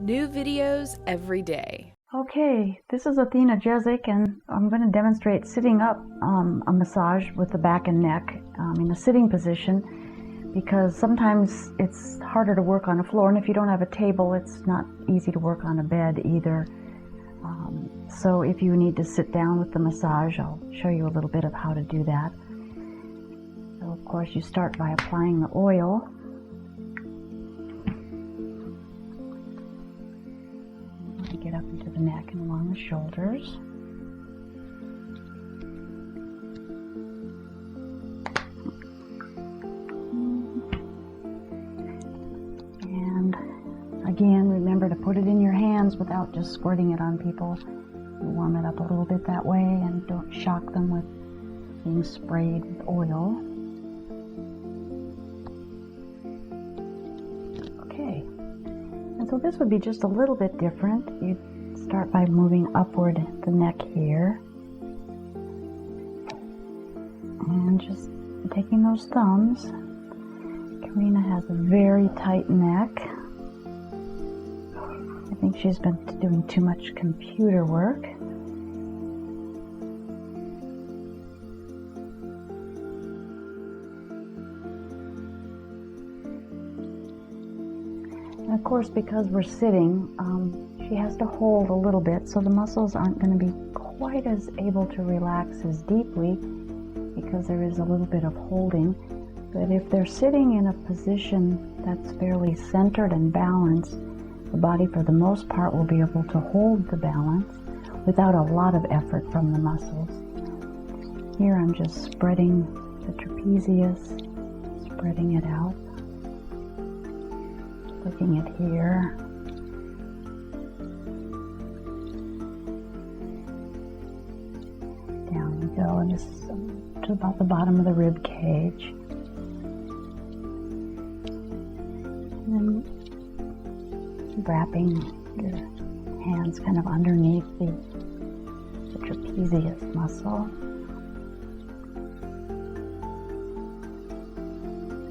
New videos every day. Okay, this is Athena Jezik, and I'm going to demonstrate sitting up a massage with the back and neck in a sitting position, because sometimes it's harder to work on a floor, and if you don't have a table, it's not easy to work on a bed either. So if you need to sit down with the massage, I'll show you a little bit of how to do that. So of course you start by applying the oil. Get up into the neck and along the shoulders. And again, remember to put it in your hands without just squirting it on people. You warm it up a little bit that way and don't shock them with being sprayed with oil. Okay. And so this would be just a little bit different. You'd start by moving upward the neck here. And just taking those thumbs. Karina has a very tight neck. I think she's been doing too much computer work. And of course, because we're sitting, she has to hold a little bit, so the muscles aren't going to be quite as able to relax as deeply, because there is a little bit of holding. But if they're sitting in a position that's fairly centered and balanced, the body for the most part will be able to hold the balance without a lot of effort from the muscles. Here I'm just spreading the trapezius, spreading it out. Looking at here. Down we go, and this is to about the bottom of the rib cage. And then wrapping your hands kind of underneath the trapezius muscle.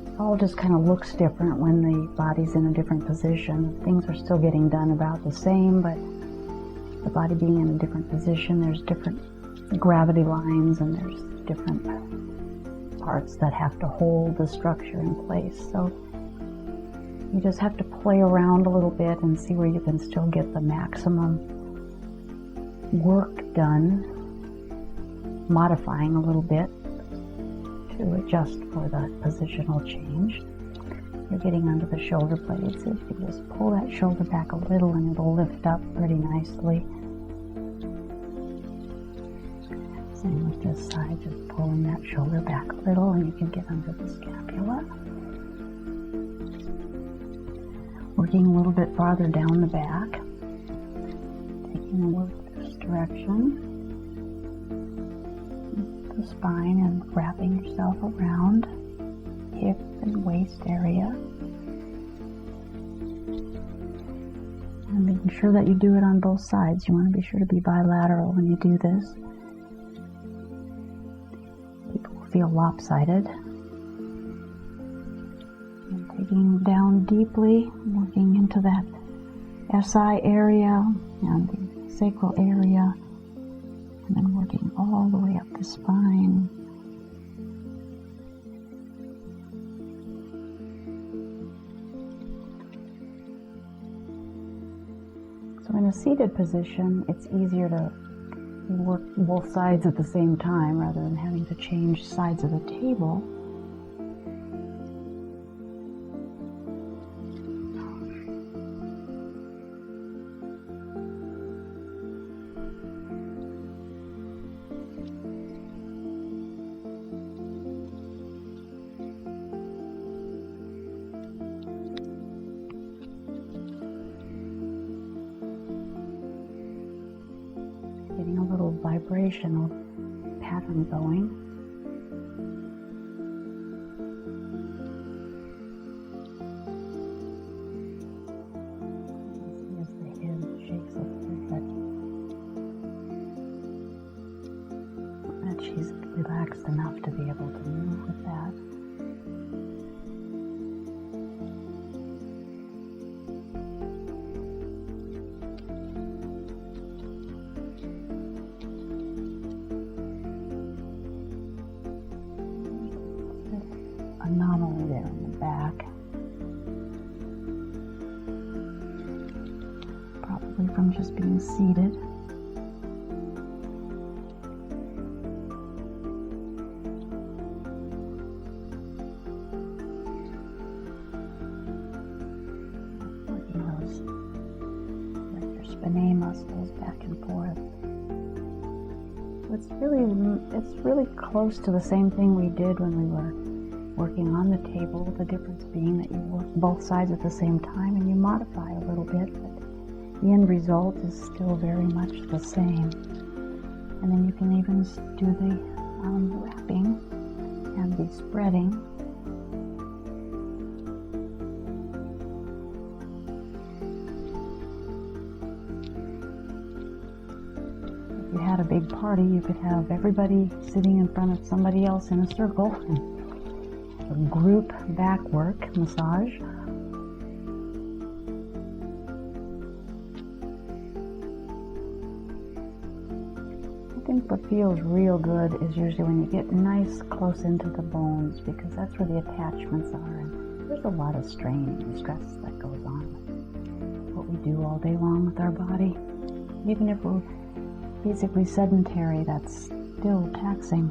It all just kind of looks different when the body's in a different position. Things are still getting done about the same, but the body being in a different position, there's different gravity lines and there's different parts that have to hold the structure in place. So you just have to play around a little bit and see where you can still get the maximum work done, modifying a little bit to adjust for the positional change. You're getting under the shoulder blades. If you just pull that shoulder back a little and it'll lift up pretty nicely. Same with this side, just pulling that shoulder back a little and you can get under the scapula. Working a little bit farther down the back. Taking the work this direction. The spine and wrapping yourself around hip and waist area, and making sure that you do it on both sides. You want to be sure to be bilateral when you do this. People will feel lopsided. And taking down deeply, working into that SI area and the sacral area. And then working all the way up the spine. So in a seated position, it's easier to work both sides at the same time rather than having to change sides of the table. Getting a little vibrational pattern going. As the head shakes a little bit, that she's relaxed enough to be able to move with that. from just being seated. Working those like your spinae muscles back and forth. It's really close to the same thing we did when we were working on the table. The difference being that you work both sides at the same time and you modify a little bit, but the end result is still very much the same. And then you can even do the wrapping and the spreading. If you had a big party, you could have everybody sitting in front of somebody else in a circle. A group back work massage. I think what feels real good is usually when you get nice close into the bones, because that's where the attachments are, and there's a lot of strain and stress that goes on with what we do all day long with our body. Even if we're basically sedentary, that's still taxing.